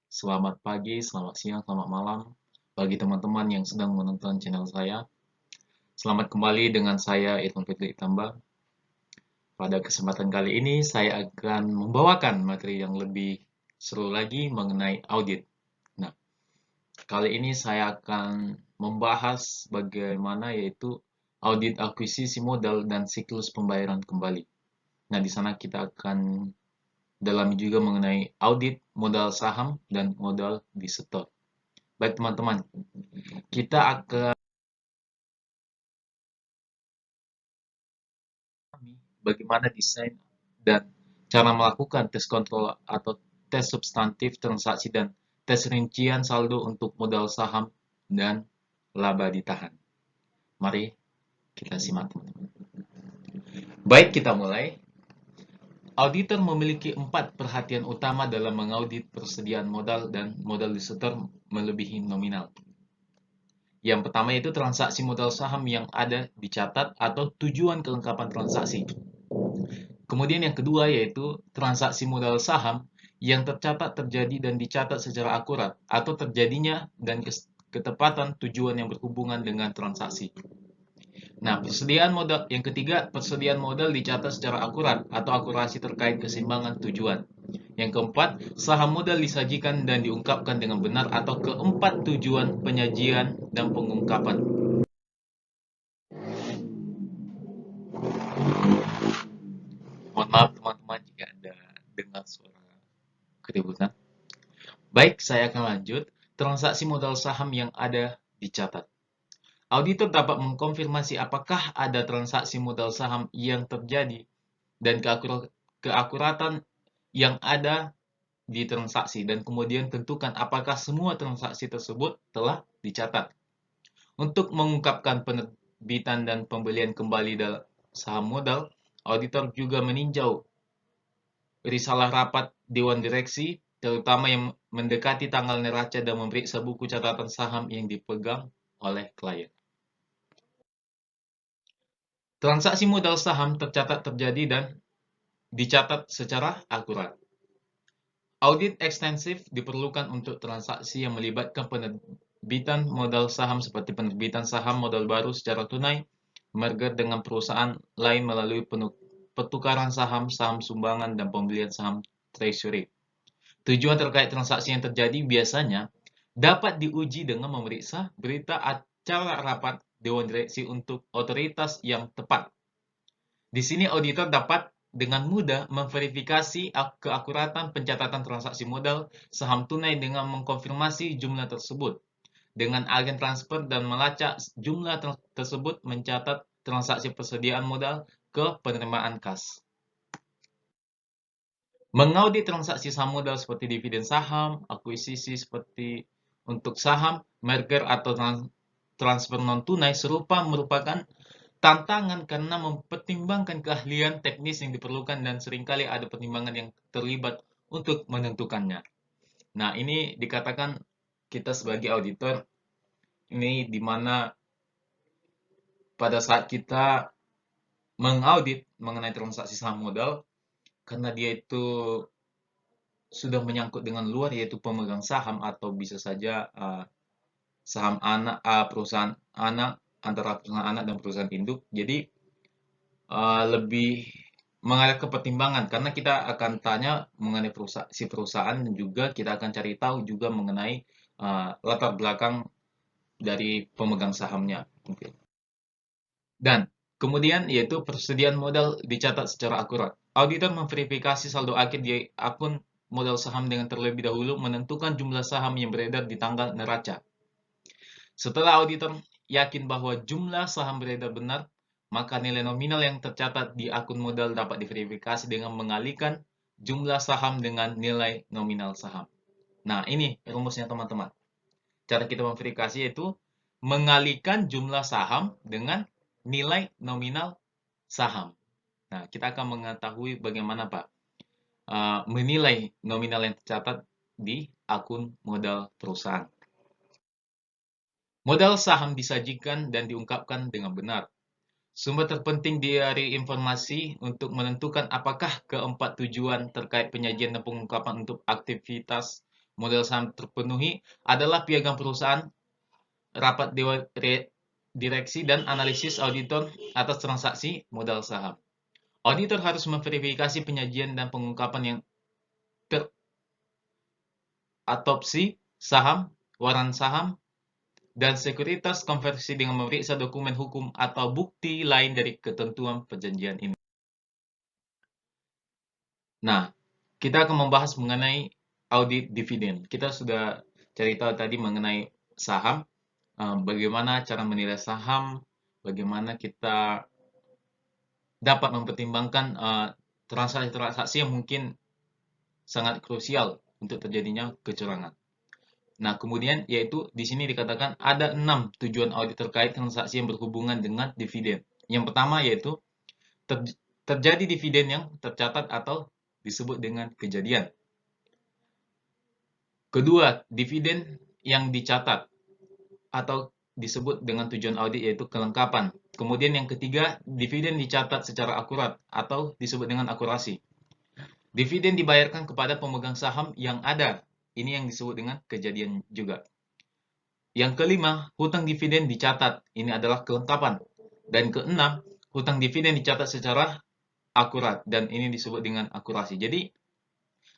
Selamat pagi, selamat siang, selamat malam bagi teman-teman yang sedang menonton channel saya. Selamat kembali dengan saya Irfan Fitri Itamba. Pada kesempatan kali ini saya akan membawakan materi yang lebih seru lagi mengenai audit. Nah, kali ini saya akan membahas bagaimana yaitu audit akuisisi modal dan siklus pembayaran kembali. Nah, di sana kita akan dalami juga mengenai audit modal saham dan modal di setor. Baik teman-teman, kita akan bagaimana desain dan cara melakukan tes kontrol atau tes substantif transaksi dan tes rincian saldo untuk modal saham dan laba ditahan. Mari kita simak teman-teman. Baik, kita mulai. Auditor memiliki 4 perhatian utama dalam mengaudit persediaan modal dan modal disetor melebihi nominal. Yang pertama yaitu transaksi modal saham yang ada dicatat atau tujuan kelengkapan transaksi. Kemudian yang kedua yaitu transaksi modal saham yang tercatat terjadi dan dicatat secara akurat atau terjadinya dan ketepatan tujuan yang berhubungan dengan transaksi. Nah, persediaan modal yang ketiga, persediaan modal dicatat secara akurat atau akurasi terkait keseimbangan tujuan. Yang keempat, saham modal disajikan dan diungkapkan dengan benar atau keempat tujuan penyajian dan pengungkapan. Mohon maaf teman-teman jika Anda dengar suara keributan. Baik, saya akan lanjut. Transaksi modal saham yang ada dicatat. Auditor dapat mengkonfirmasi apakah ada transaksi modal saham yang terjadi dan keakuratan yang ada di transaksi dan kemudian tentukan apakah semua transaksi tersebut telah dicatat. Untuk mengungkapkan penerbitan dan pembelian kembali dalam saham modal, auditor juga meninjau risalah rapat Dewan Direksi, terutama yang mendekati tanggal neraca dan memeriksa buku catatan saham yang dipegang oleh klien. Transaksi modal saham tercatat terjadi dan dicatat secara akurat. Audit ekstensif diperlukan untuk transaksi yang melibatkan penerbitan modal saham seperti penerbitan saham modal baru secara tunai, merger dengan perusahaan lain melalui pertukaran saham, saham sumbangan, dan pembelian saham treasury. Tujuan terkait transaksi yang terjadi biasanya dapat diuji dengan memeriksa berita acara rapat Dewan Direksi untuk otoritas yang tepat. Di sini auditor dapat dengan mudah memverifikasi keakuratan pencatatan transaksi modal saham tunai dengan mengkonfirmasi jumlah tersebut dengan agen transfer dan melacak jumlah tersebut mencatat transaksi persediaan modal ke penerimaan kas. Mengaudit transaksi saham modal seperti dividen saham, akuisisi seperti untuk saham, merger atau transfer non-tunai serupa merupakan tantangan karena mempertimbangkan keahlian teknis yang diperlukan dan seringkali ada pertimbangan yang terlibat untuk menentukannya. Nah, ini dikatakan kita sebagai auditor, ini di mana pada saat kita mengaudit mengenai transaksi saham modal, karena dia itu sudah menyangkut dengan luar yaitu pemegang saham atau bisa saja saham anak perusahaan anak antara perusahaan anak dan perusahaan induk. Jadi lebih mengarah ke pertimbangan karena kita akan tanya mengenai perusahaan dan juga kita akan cari tahu juga mengenai latar belakang dari pemegang sahamnya. Dan kemudian yaitu persediaan modal dicatat secara akurat. Auditor memverifikasi saldo akhir di akun modal saham dengan terlebih dahulu menentukan jumlah saham yang beredar di tanggal neraca. Setelah auditor yakin bahwa jumlah saham beredar benar, maka nilai nominal yang tercatat di akun modal dapat diverifikasi dengan mengalihkan jumlah saham dengan nilai nominal saham. Nah, ini rumusnya teman-teman. Cara kita memverifikasi yaitu mengalihkan jumlah saham dengan nilai nominal saham. Nah, kita akan mengetahui bagaimana Pak menilai nominal yang tercatat di akun modal perusahaan. Modal saham disajikan dan diungkapkan dengan benar. Sumber terpenting dari informasi untuk menentukan apakah keempat tujuan terkait penyajian dan pengungkapan untuk aktivitas model saham terpenuhi adalah piagam perusahaan, rapat dewan direksi, dan analisis auditor atas transaksi modal saham. Auditor harus memverifikasi penyajian dan pengungkapan yang teratopsi saham, waran saham, dan sekuritas konversi dengan memeriksa dokumen hukum atau bukti lain dari ketentuan perjanjian ini. Nah, kita akan membahas mengenai audit dividen. Kita sudah cerita tadi mengenai saham, bagaimana cara menilai saham, bagaimana kita dapat mempertimbangkan transaksi-transaksi yang mungkin sangat krusial untuk terjadinya kecurangan. Nah, kemudian yaitu di sini dikatakan ada 6 tujuan audit terkait transaksi yang berhubungan dengan dividen. Yang pertama yaitu terjadi dividen yang tercatat atau disebut dengan kejadian. Kedua, dividen yang dicatat atau disebut dengan tujuan audit yaitu kelengkapan. Kemudian yang ketiga, dividen dicatat secara akurat atau disebut dengan akurasi. Dividen dibayarkan kepada pemegang saham yang ada. Ini yang disebut dengan kejadian juga. Yang kelima, hutang dividen dicatat. Ini adalah kelengkapan. Dan keenam, hutang dividen dicatat secara akurat. Dan ini disebut dengan akurasi. Jadi,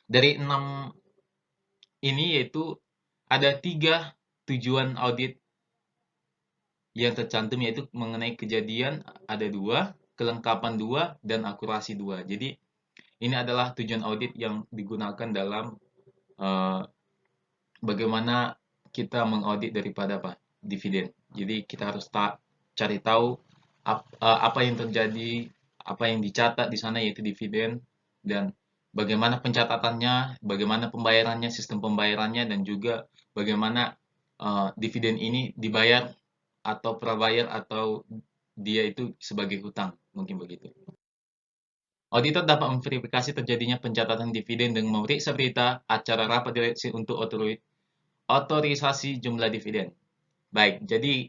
dari 6 ini yaitu ada 3 tujuan audit yang tercantum, yaitu mengenai kejadian ada 2, kelengkapan 2, dan akurasi 2. Jadi, ini adalah tujuan audit yang digunakan dalam bagaimana kita mengaudit daripada dividen. Jadi kita harus cari tahu apa yang terjadi, apa yang dicatat di sana yaitu dividen, dan bagaimana pencatatannya, bagaimana pembayarannya, sistem pembayarannya, dan juga bagaimana dividen ini dibayar atau prabayar atau dia itu sebagai hutang, mungkin begitu. Auditor dapat memverifikasi terjadinya pencatatan dividen dengan memeriksa berita acara rapat direksi untuk otorisasi jumlah dividen. Baik, jadi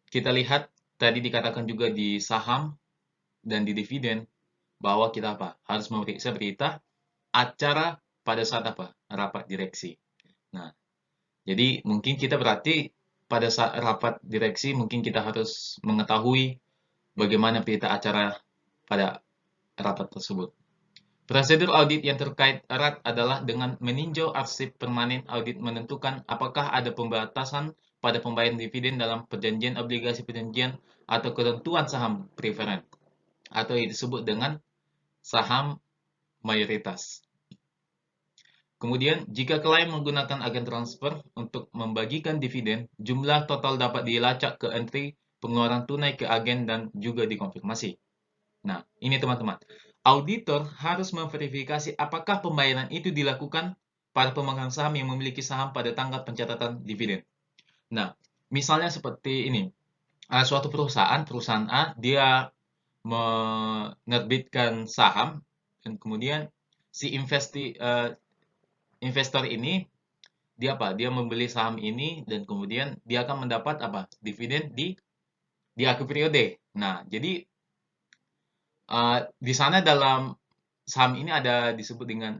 kita lihat tadi dikatakan juga di saham dan di dividen bahwa kita harus memeriksa berita acara pada saat rapat direksi. Nah, jadi mungkin kita berarti pada saat rapat direksi mungkin kita harus mengetahui bagaimana berita acara pada rapat tersebut. Prosedur audit yang terkait erat adalah dengan meninjau arsip permanen audit menentukan apakah ada pembatasan pada pembayaran dividen dalam perjanjian obligasi perjanjian atau ketentuan saham preferen atau yang disebut dengan saham mayoritas. Kemudian, jika klien menggunakan agen transfer untuk membagikan dividen, jumlah total dapat dilacak ke entry pengeluaran tunai ke agen dan juga dikonfirmasi. Nah, ini teman-teman. Auditor harus memverifikasi apakah pembayaran itu dilakukan pada pemegang saham yang memiliki saham pada tanggal pencatatan dividen. Nah, misalnya seperti ini. Suatu perusahaan A, dia menerbitkan saham, dan kemudian si investor ini, dia membeli saham ini, dan kemudian dia akan mendapat dividen di akhir periode. Nah, jadi di sana dalam saham ini ada disebut dengan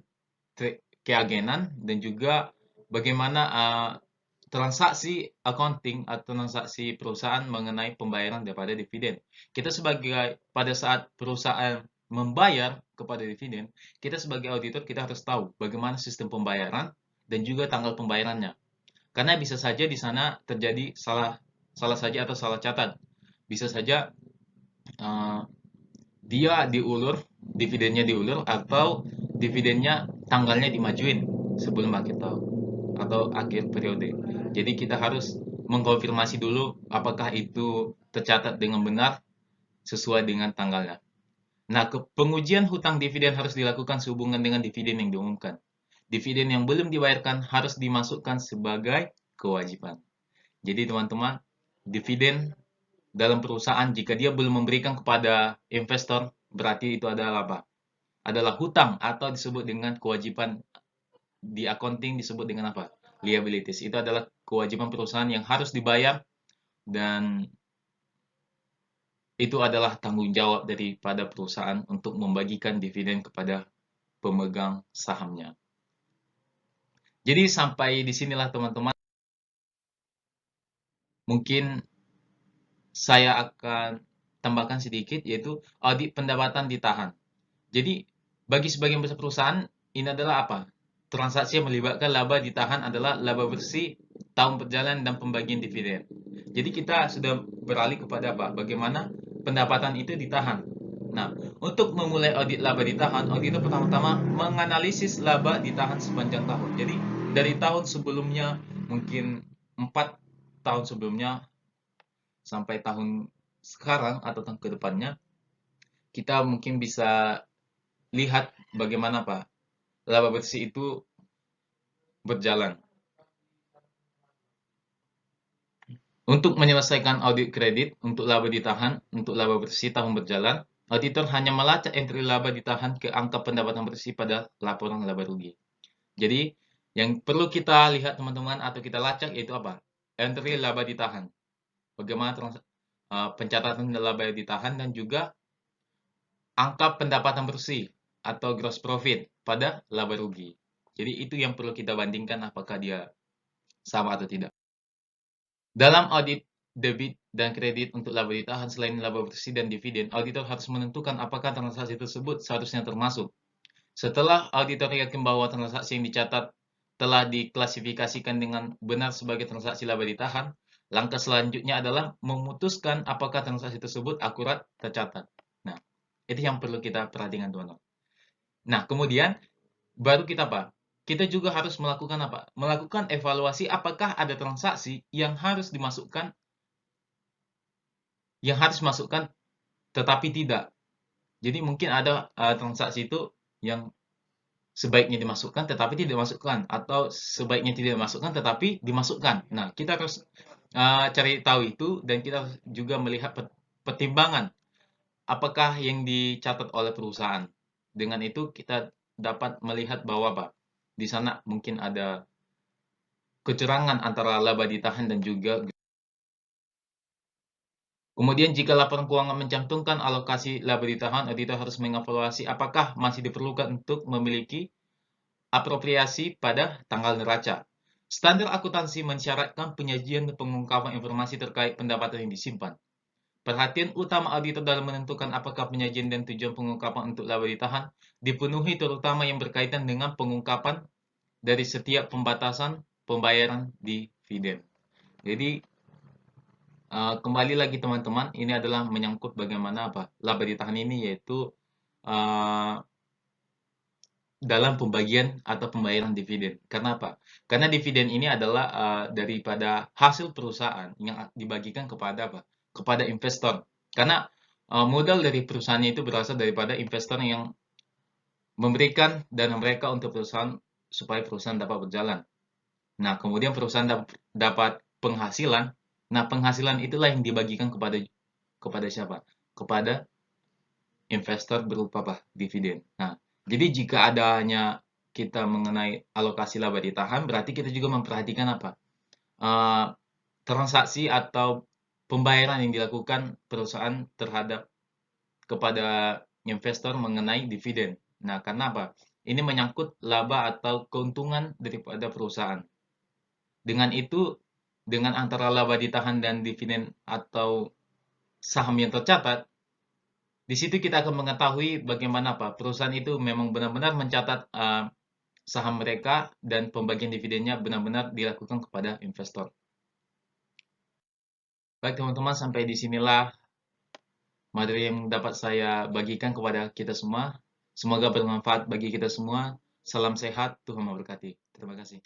keagenan dan juga bagaimana transaksi accounting atau transaksi perusahaan mengenai pembayaran daripada dividen. Kita pada saat perusahaan membayar kepada dividen, kita sebagai auditor kita harus tahu bagaimana sistem pembayaran dan juga tanggal pembayarannya. Karena bisa saja di sana terjadi salah saja atau salah catat. Bisa saja dia dividennya diulur, atau dividennya tanggalnya dimajuin sebelum akhir tahun atau akhir periode. Jadi kita harus mengkonfirmasi dulu apakah itu tercatat dengan benar sesuai dengan tanggalnya. Nah, pengujian hutang dividen harus dilakukan sehubungan dengan dividen yang diumumkan. Dividen yang belum dibayarkan harus dimasukkan sebagai kewajiban. Jadi teman-teman, dividen dalam perusahaan jika dia belum memberikan kepada investor, berarti itu adalah adalah hutang atau disebut dengan kewajiban di accounting disebut dengan liabilities. Itu adalah kewajiban perusahaan yang harus dibayar, dan itu adalah tanggung jawab daripada perusahaan untuk membagikan dividen kepada pemegang sahamnya. Jadi sampai di sinilah teman-teman, mungkin saya akan tambahkan sedikit, yaitu audit pendapatan ditahan. Jadi bagi sebagian besar perusahaan ini adalah apa? Transaksi yang melibatkan laba ditahan adalah laba bersih, tahun berjalan, dan pembagian dividen. Jadi kita sudah beralih kepada apa? Bagaimana pendapatan itu ditahan. Nah, untuk memulai audit laba ditahan, auditor pertama-tama menganalisis laba ditahan sepanjang tahun. Jadi dari tahun sebelumnya, mungkin 4 tahun sebelumnya sampai tahun sekarang atau tahun ke depannya, kita mungkin bisa lihat bagaimana Pak laba bersih itu berjalan. Untuk menyelesaikan audit kredit untuk laba ditahan, untuk laba bersih tahun berjalan, auditor hanya melacak entry laba ditahan ke angka pendapatan bersih pada laporan laba rugi. Jadi, yang perlu kita lihat teman-teman atau kita lacak yaitu apa? Entry laba ditahan. Bagaimana pencatatan laba ditahan dan juga angka pendapatan bersih atau gross profit pada laba rugi. Jadi itu yang perlu kita bandingkan apakah dia sama atau tidak. Dalam audit debit dan kredit untuk laba ditahan selain laba bersih dan dividen, auditor harus menentukan apakah transaksi tersebut seharusnya termasuk. Setelah auditor yakin bahwa transaksi yang dicatat telah diklasifikasikan dengan benar sebagai transaksi laba ditahan, langkah selanjutnya adalah memutuskan apakah transaksi tersebut akurat tercatat. Nah, itu yang perlu kita perhatikan, teman-teman. Nah, kemudian baru kita apa? Kita juga harus melakukan apa? Melakukan evaluasi apakah ada transaksi yang harus masukkan tetapi tidak. Jadi mungkin ada transaksi itu yang sebaiknya dimasukkan tetapi tidak dimasukkan, atau sebaiknya tidak dimasukkan tetapi dimasukkan. Nah, kita harus cari tahu itu, dan kita juga melihat pertimbangan apakah yang dicatat oleh perusahaan. Dengan itu kita dapat melihat bahwa Pak, di sana mungkin ada kecurangan antara laba ditahan dan juga. Kemudian jika laporan keuangan mencantumkan alokasi laba ditahan, auditor harus mengevaluasi apakah masih diperlukan untuk memiliki apropriasi pada tanggal neraca. Standar akuntansi mensyaratkan penyajian dan pengungkapan informasi terkait pendapatan yang disimpan. Perhatian utama auditor dalam menentukan apakah penyajian dan tujuan pengungkapan untuk laba ditahan dipenuhi, terutama yang berkaitan dengan pengungkapan dari setiap pembatasan pembayaran dividen. Jadi kembali lagi teman-teman, ini adalah menyangkut bagaimana laba ditahan ini, yaitu dalam pembagian atau pembayaran dividen. Karena apa? Karena dividen ini adalah daripada hasil perusahaan yang dibagikan kepada kepada investor. Karena modal dari perusahaannya itu berasal daripada investor yang memberikan dana mereka untuk perusahaan supaya perusahaan dapat berjalan. Nah, kemudian perusahaan dapat penghasilan. Nah, penghasilan itulah yang dibagikan kepada siapa? Kepada investor berupa dividen. Nah, jadi jika adanya kita mengenai alokasi laba ditahan, berarti kita juga memperhatikan transaksi atau pembayaran yang dilakukan perusahaan terhadap kepada investor mengenai dividen. Nah, karena apa? Ini menyangkut laba atau keuntungan daripada perusahaan. Dengan itu, dengan antara laba ditahan dan dividen atau saham yang tercatat, di situ kita akan mengetahui bagaimana perusahaan itu memang benar-benar mencatat saham mereka dan pembagian dividennya benar-benar dilakukan kepada investor. Baik teman-teman, sampai di sinilah materi yang dapat saya bagikan kepada kita semua. Semoga bermanfaat bagi kita semua. Salam sehat, Tuhan memberkati. Terima kasih.